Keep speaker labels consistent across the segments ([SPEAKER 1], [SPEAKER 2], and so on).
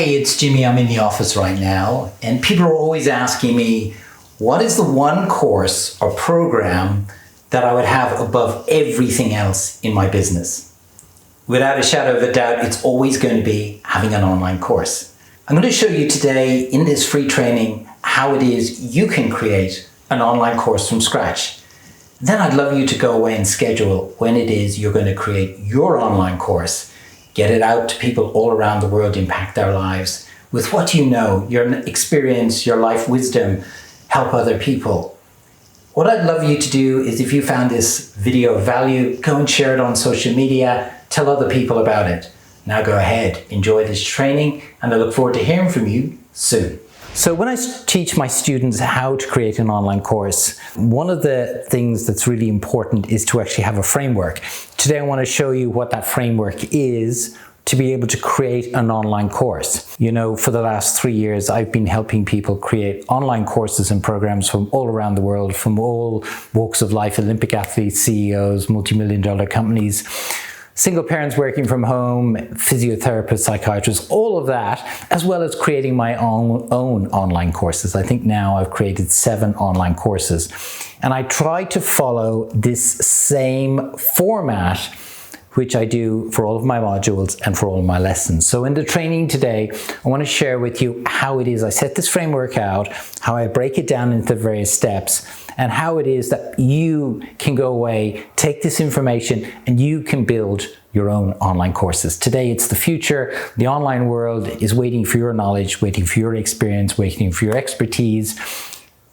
[SPEAKER 1] Hey, it's Jimmy. I'm in the office right now, and people are always asking me, what is the one course or program that I would have above everything else in my business? Without a shadow of a doubt, it's always going to be having an online course. I'm going to show you today in this free training how it is you can create an online course from scratch. Then I'd love you to go away and schedule when it is you're going to create your online course. Get it out to people all around the world, impact their lives with what you know, your experience, your life wisdom, help other people. What I'd love you to do is, if you found this video of value, go and share it on social media, tell other people about it. Now go ahead, enjoy this training, and I look forward to hearing from you soon. So when I teach my students how to create an online course, one of the things that's really important is to actually have a framework. Today I want to show you what that framework is to be able to create an online course. You know, for the last 3 years, I've been helping people create online courses and programs from all around the world, from all walks of life, Olympic athletes, CEOs, multi-million-dollar companies, single parents working from home, physiotherapists, psychiatrists, all of that, as well as creating my own online courses. I think now I've created 7 online courses. And I try to follow this same format which I do for all of my modules and for all of my lessons. So in the training today, I want to share with you how it is I set this framework out, how I break it down into various steps, and how it is that you can go away, take this information, and you can build your own online courses. Today, it's the future. The online world is waiting for your knowledge, waiting for your experience, waiting for your expertise.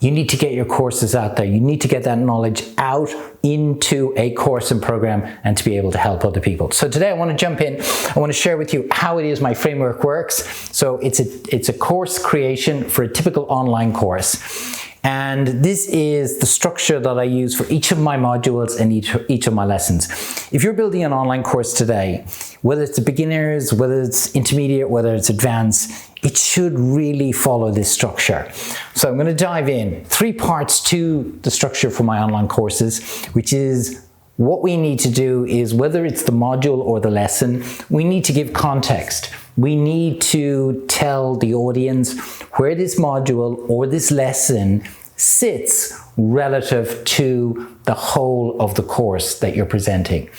[SPEAKER 1] You need to get your courses out there. You need to get that knowledge out into a course and program and to be able to help other people. So today I want to jump in. I want to share with you how it is my framework works. So it's a course creation for a typical online course. And this is the structure that I use for each of my modules and each of my lessons. If you're building an online course today, whether it's beginners, whether it's intermediate, whether it's advanced, it should really follow this structure. So I'm going to dive in. 3 parts to the structure for my online courses, which is what we need to do is, whether it's the module or the lesson, we need to give context. We need to tell the audience where this module or this lesson sits relative to the whole of the course that you're presenting.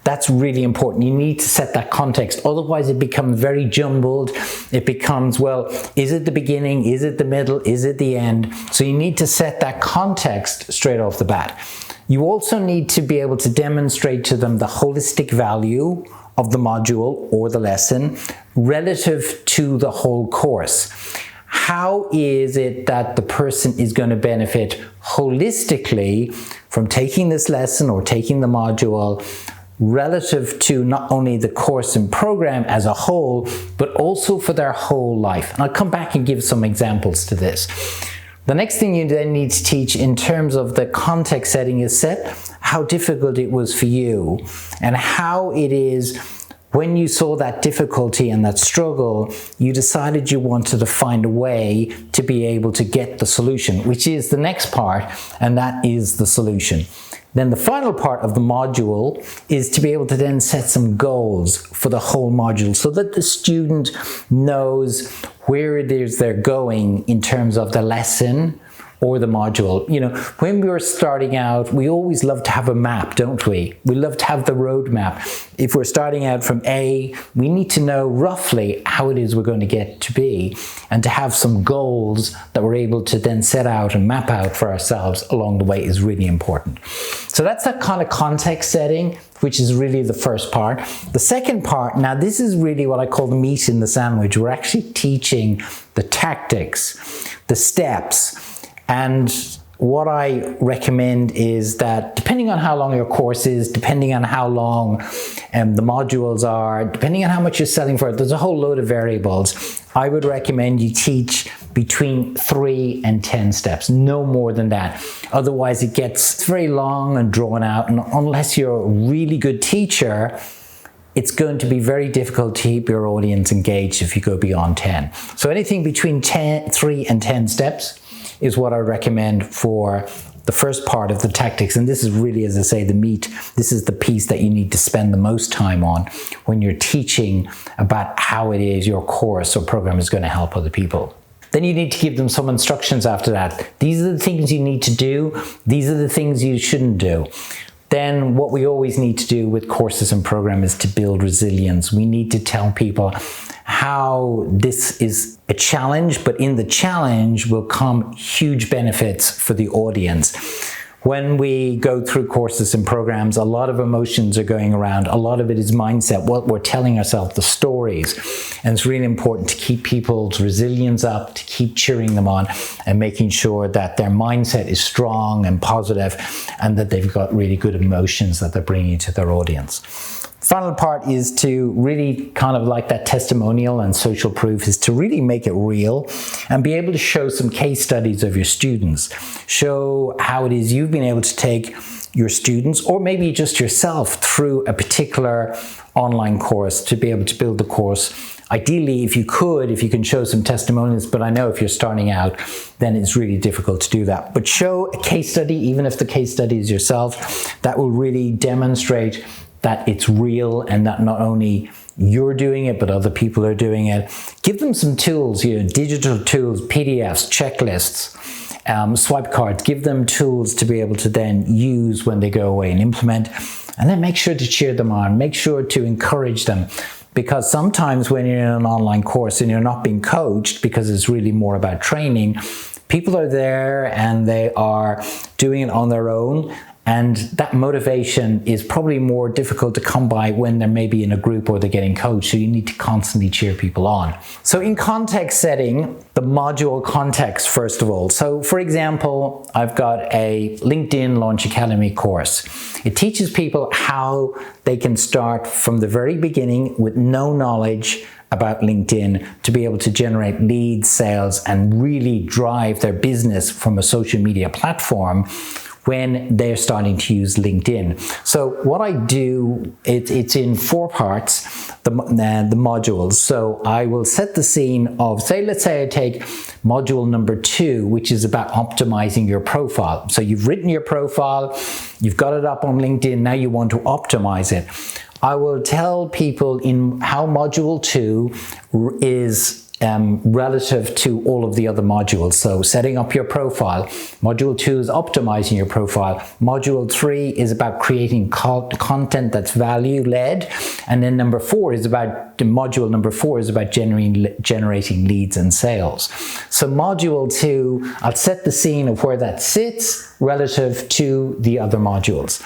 [SPEAKER 1] That's really important. You need to set that context. Otherwise, it becomes very jumbled. It becomes, well, is it the beginning? Is it the middle? Is it the end? So you need to set that context straight off the bat. You also need to be able to demonstrate to them the holistic value of the module or the lesson relative to the whole course. How is it that the person is going to benefit holistically from taking this lesson or taking the module relative to not only the course and program as a whole, but also for their whole life? And I'll come back and give some examples to this. The next thing you then need to teach in terms of the context setting is set how difficult it was for you, and how it is when you saw that difficulty and that struggle, you decided you wanted to find a way to be able to get the solution, which is the next part, and that is the solution. Then the final part of the module is to be able to then set some goals for the whole module so that the student knows where it is they're going in terms of the lesson or the module. You know, when we were starting out, we always love to have a map, don't we? We love to have the roadmap. If we're starting out from A, we need to know roughly how it is we're going to get to B, and to have some goals that we're able to then set out and map out for ourselves along the way is really important. So that's that kind of context setting, which is really the first part. The second part, now this is really what I call the meat in the sandwich. We're actually teaching the tactics, the steps. And what I recommend is that, depending on how long your course is, depending on how long the modules are, depending on how much you're selling for it, there's a whole load of variables. I would recommend you teach between 3 and 10 steps, no more than that. Otherwise, it gets very long and drawn out, and unless you're a really good teacher, it's going to be very difficult to keep your audience engaged if you go beyond 10. So anything between 3 and 10 steps is what I recommend for the first part of the tactics, and this is really, as I say, the meat. This is the piece that you need to spend the most time on when you're teaching about how it is your course or program is going to help other people. Then you need to give them some instructions after that. These are the things you need to do. These are the things you shouldn't do. Then what we always need to do with courses and programs is to build resilience. We need to tell people how this is a challenge, but in the challenge will come huge benefits for the audience. When we go through courses and programs, a lot of emotions are going around. A lot of it is mindset, what we're telling ourselves, the stories. And it's really important to keep people's resilience up, to keep cheering them on and making sure that their mindset is strong and positive and that they've got really good emotions that they're bringing to their audience. Final part is to really kind of like that testimonial and social proof is to really make it real and be able to show some case studies of your students. Show how it is you've been able to take your students or maybe just yourself through a particular online course to be able to build the course. Ideally, if you can show some testimonials, but I know if you're starting out, then it's really difficult to do that. But show a case study, even if the case study is yourself, that will really demonstrate that it's real and that not only you're doing it, but other people are doing it. Give them some tools, digital tools, PDFs, checklists, swipe cards. Give them tools to be able to then use when they go away and implement. And then make sure to cheer them on. Make sure to encourage them. Because sometimes when you're in an online course and you're not being coached, because it's really more about training, people are there and they are doing it on their own. And that motivation is probably more difficult to come by when they're maybe in a group or they're getting coached. So you need to constantly cheer people on. So in context setting, the module context, first of all. So for example, I've got a LinkedIn Launch Academy course. It teaches people how they can start from the very beginning with no knowledge about LinkedIn to be able to generate leads, sales, and really drive their business from a social media platform when they're starting to use LinkedIn. So what I do, it's in 4 parts, the modules. So I will set the scene of, let's say I take module number 2, which is about optimizing your profile. So you've written your profile, you've got it up on LinkedIn, now you want to optimize it. I will tell people in how module 2 is relative to all of the other modules. So setting up your profile. Module 2 is optimizing your profile. Module 3 is about creating content that's value-led. And then module number 4 is about generating leads and sales. So module 2, I'll set the scene of where that sits relative to the other modules.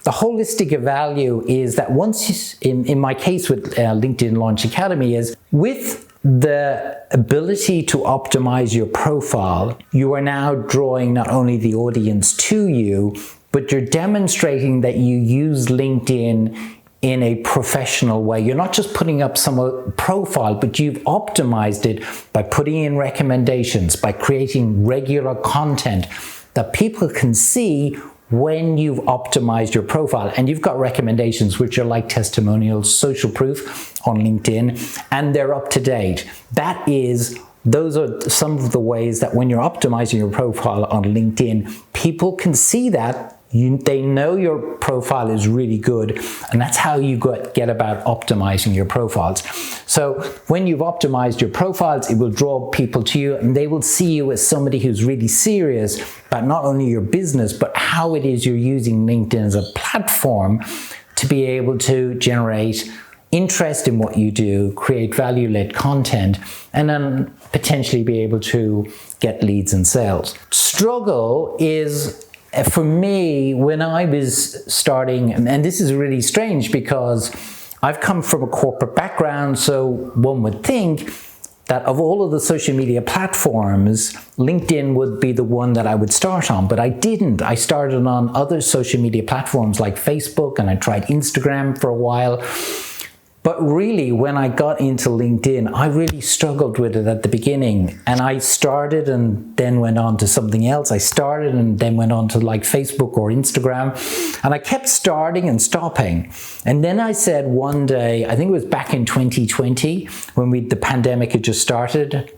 [SPEAKER 1] The holistic value is that once, in my case with LinkedIn Launch Academy, is with the ability to optimize your profile, you are now drawing not only the audience to you, but you're demonstrating that you use LinkedIn in a professional way. You're not just putting up some profile, but you've optimized it by putting in recommendations, by creating regular content that people can see when you've optimized your profile. And you've got recommendations which are like testimonials, social proof on LinkedIn, and they're up to date. Those are some of the ways that when you're optimizing your profile on LinkedIn, people can see that. They know your profile is really good, and that's how you get about optimizing your profiles. So when you've optimized your profiles, it will draw people to you, and they will see you as somebody who's really serious about not only your business, but how it is you're using LinkedIn as a platform to be able to generate interest in what you do, create value-led content, and then potentially be able to get leads and sales. Struggle is, for me, when I was starting, and this is really strange because I've come from a corporate background, so one would think that of all of the social media platforms, LinkedIn would be the one that I would start on, but I didn't. I started on other social media platforms like Facebook, and I tried Instagram for a while. But really, when I got into LinkedIn, I really struggled with it at the beginning. And I started and then went on to something else. I started and then went on to like Facebook or Instagram. And I kept starting and stopping. And then I said one day, I think it was back in 2020, when the pandemic had just started.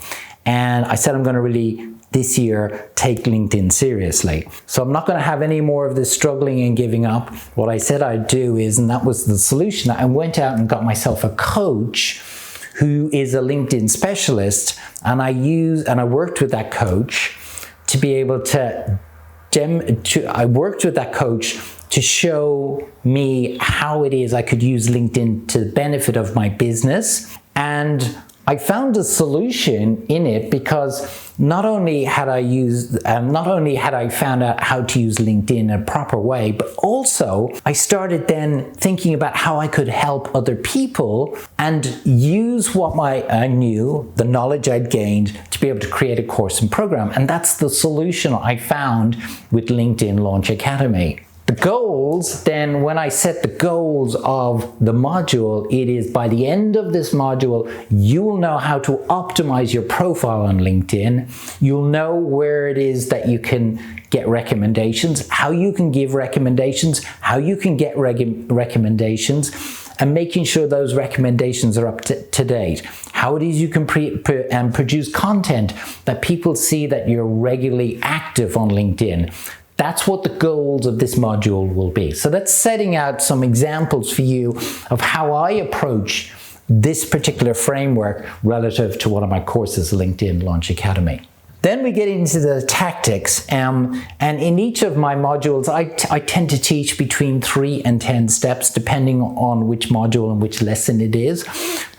[SPEAKER 1] And I said, I'm going to really this year take LinkedIn seriously. So I'm not going to have any more of this struggling and giving up. What I said I'd do is, and that was the solution, I went out and got myself a coach who is a LinkedIn specialist, and I worked with that coach to be able to to show me how it is I could use LinkedIn to the benefit of my business. And I found a solution in it because not only had I found out how to use LinkedIn in a proper way, but also I started then thinking about how I could help other people and use what I knew, the knowledge I'd gained, to be able to create a course and program. And that's the solution I found with LinkedIn Launch Academy. The goals, then, when I set the goals of the module, it is by the end of this module, you will know how to optimize your profile on LinkedIn. You'll know where it is that you can get recommendations, how you can give recommendations, how you can get recommendations, and making sure those recommendations are up to date. How it is you can produce content that people see that you're regularly active on LinkedIn. That's what the goals of this module will be. So that's setting out some examples for you of how I approach this particular framework relative to one of my courses, LinkedIn Launch Academy. Then we get into the tactics, and in each of my modules, I tend to teach between 3 and 10 steps, depending on which module and which lesson it is.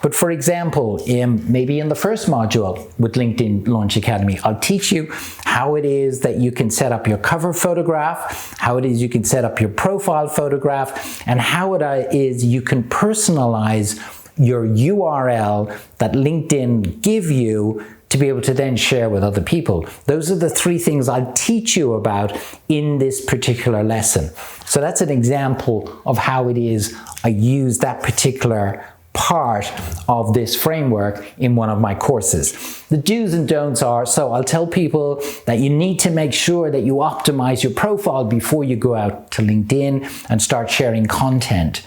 [SPEAKER 1] But for example, maybe in the first module with LinkedIn Launch Academy, I'll teach you how it is that you can set up your cover photograph, how it is you can set up your profile photograph, and how it is you can personalize your URL that LinkedIn give you to be able to then share with other people. Those are the 3 things I'll teach you about in this particular lesson. So that's an example of how it is I use that particular part of this framework in one of my courses. The do's and don'ts are, so I'll tell people that you need to make sure that you optimize your profile before you go out to LinkedIn and start sharing content.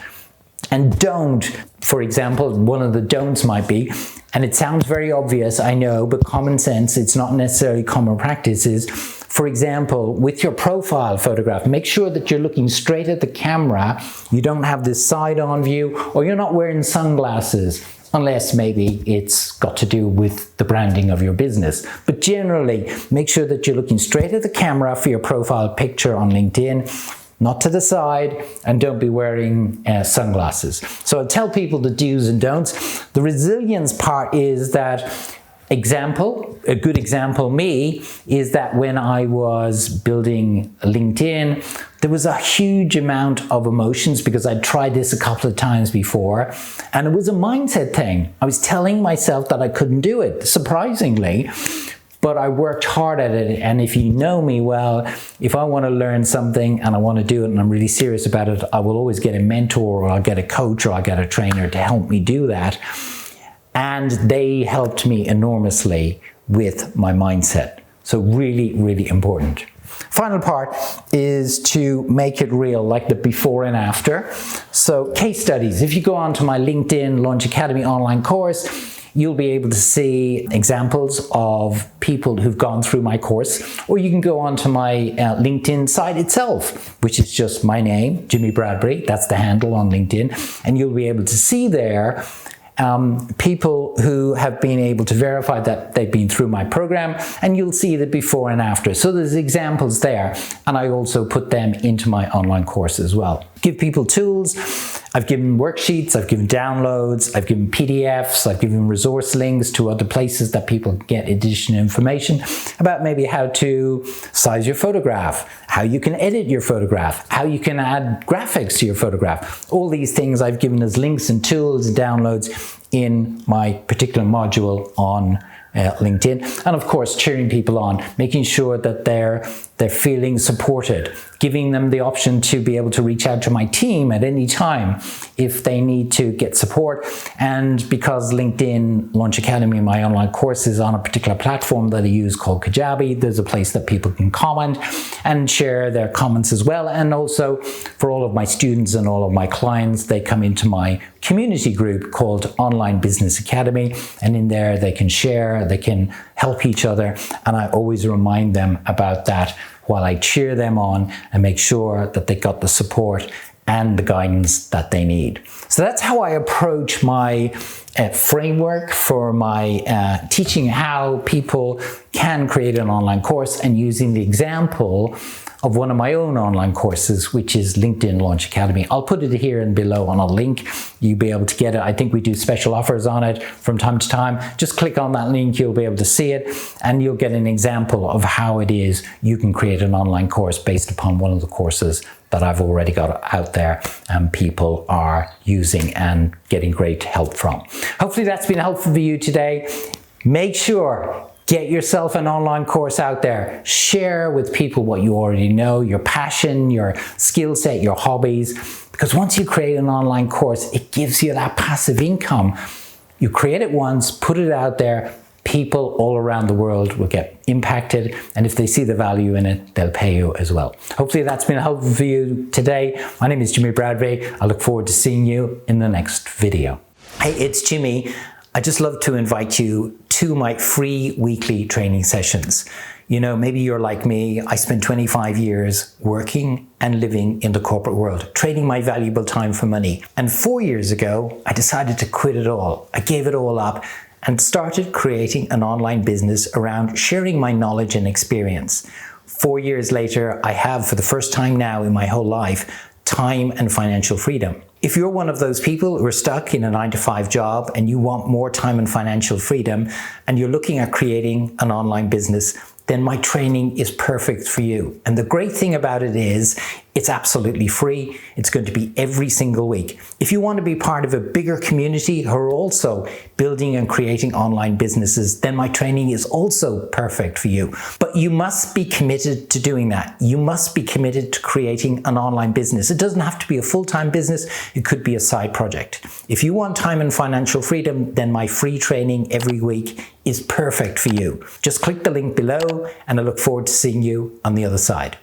[SPEAKER 1] And don't, for example, one of the don'ts might be, and it sounds very obvious, I know, but common sense, it's not necessarily common practice, is, for example, with your profile photograph, make sure that you're looking straight at the camera, you don't have this side-on view, or you're not wearing sunglasses, unless maybe it's got to do with the branding of your business. But generally, make sure that you're looking straight at the camera for your profile picture on LinkedIn, not to the side, and don't be wearing sunglasses. So I tell people the do's and don'ts. The resilience part is that a good example me, is that when I was building LinkedIn, there was a huge amount of emotions because I'd tried this a couple of times before, and it was a mindset thing. I was telling myself that I couldn't do it, surprisingly. But I worked hard at it, and if you know me well, if I want to learn something and I want to do it and I'm really serious about it, I will always get a mentor, or I'll get a coach, or I'll get a trainer to help me do that. And they helped me enormously with my mindset. So really, really important. Final part is to make it real, like the before and after. So case studies. If you go on to my LinkedIn Launch Academy online course, you'll be able to see examples of people who've gone through my course, or you can go onto my LinkedIn site itself, which is just my name, Jimmy Bradbury. That's the handle on LinkedIn. And you'll be able to see there people who have been able to verify that they've been through my program, and you'll see the before and after. So there's examples there, and I also put them into my online course as well. Give people tools. I've given worksheets, I've given downloads, I've given PDFs, I've given resource links to other places that people get additional information about maybe how to size your photograph, how you can edit your photograph, how you can add graphics to your photograph. All these things I've given as links and tools and downloads in my particular module on LinkedIn. And of course, cheering people on, making sure that they're feeling supported, giving them the option to be able to reach out to my team at any time if they need to get support. And because LinkedIn Launch Academy, my online course, is on a particular platform that I use called Kajabi, there's a place that people can comment and share their comments as well. And also for all of my students and all of my clients, they come into my community group called Online Business Academy, and in there they can share, they can help each other, and I always remind them about that while I cheer them on and make sure that they got the support and the guidance that they need. So that's how I approach my framework for my teaching how people can create an online course, and using the example of one of my own online courses, which is LinkedIn Launch Academy. I'll put it here and below on a link. You'll be able to get it. I think we do special offers on it from time to time. Just click on that link, you'll be able to see it, and you'll get an example of how it is you can create an online course based upon one of the courses that I've already got out there and people are using and getting great help from. Hopefully that's been helpful for you today. Make sure get yourself an online course out there. Share with people what you already know, your passion, your skill set, your hobbies. Because once you create an online course, it gives you that passive income. You create it once, put it out there, people all around the world will get impacted. And if they see the value in it, they'll pay you as well. Hopefully that's been helpful for you today. My name is Jimmy Bradbury. I look forward to seeing you in the next video. Hey, it's Jimmy. I just love to invite you to my free weekly training sessions. You know, maybe you're like me. I spent 25 years working and living in the corporate world, trading my valuable time for money. And 4 years ago, I decided to quit it all. I gave it all up and started creating an online business around sharing my knowledge and experience. 4 years later, I have, for the first time now in my whole life, time and financial freedom. If you're one of those people who are stuck in a 9-to-5 job and you want more time and financial freedom, and you're looking at creating an online business, then my training is perfect for you. And the great thing about it is it's absolutely free. It's going to be every single week. If you want to be part of a bigger community who are also building and creating online businesses, then my training is also perfect for you. But you must be committed to doing that. You must be committed to creating an online business. It doesn't have to be a full-time business. It could be a side project. If you want time and financial freedom, then my free training every week is perfect for you. Just click the link below, and I look forward to seeing you on the other side.